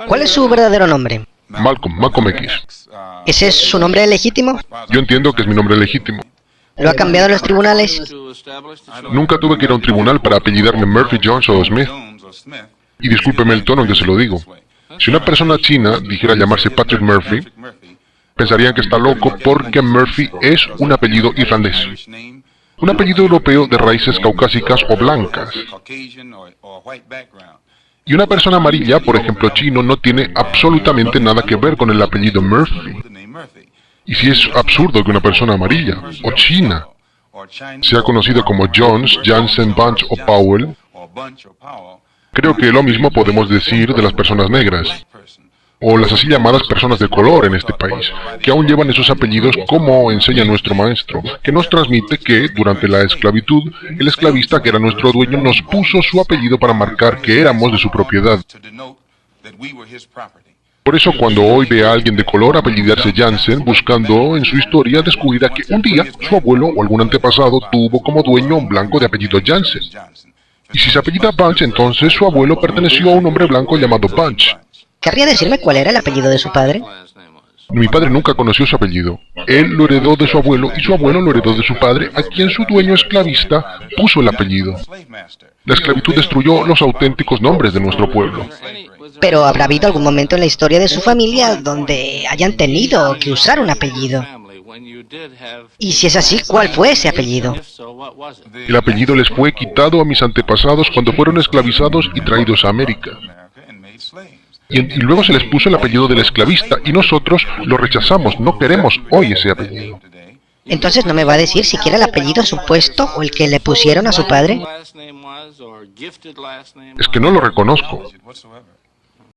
¿Cuál es su verdadero nombre? Malcolm X. ¿Ese es su nombre legítimo? Yo entiendo que es mi nombre legítimo. ¿Lo ha cambiado en los tribunales? Nunca tuve que ir a un tribunal para apellidarme Murphy, Jones o Smith. Y discúlpeme el tono en que se lo digo. Si una persona china dijera llamarse Patrick Murphy, pensarían que está loco porque Murphy es un apellido irlandés. Un apellido europeo de raíces caucásicas o blancas. Y una persona amarilla, por ejemplo chino, no tiene absolutamente nada que ver con el apellido Murphy. Y si es absurdo que una persona amarilla, o china, sea conocido como Jones, Jansen, Bunch o Powell, creo que lo mismo podemos decir de las personas negras, o las así llamadas personas de color en este país, que aún llevan esos apellidos como enseña nuestro maestro, que nos transmite que, durante la esclavitud, el esclavista, que era nuestro dueño, nos puso su apellido para marcar que éramos de su propiedad. Por eso cuando hoy ve a alguien de color apellidarse Jansen, buscando en su historia, descubrirá que un día su abuelo o algún antepasado tuvo como dueño un blanco de apellido Jansen. Y si se apellida Bunch, entonces su abuelo perteneció a un hombre blanco llamado Bunch. ¿Querría decirme cuál era el apellido de su padre? Mi padre nunca conoció su apellido. Él lo heredó de su abuelo y su abuelo lo heredó de su padre, a quien su dueño esclavista puso el apellido. La esclavitud destruyó los auténticos nombres de nuestro pueblo. Pero habrá habido algún momento en la historia de su familia donde hayan tenido que usar un apellido. Y si es así, ¿cuál fue ese apellido? El apellido les fue quitado a mis antepasados cuando fueron esclavizados y traídos a América. Y luego se les puso el apellido del esclavista y nosotros lo rechazamos, no queremos hoy ese apellido. Entonces no me va a decir siquiera el apellido supuesto o el que le pusieron a su padre. Es que no lo reconozco.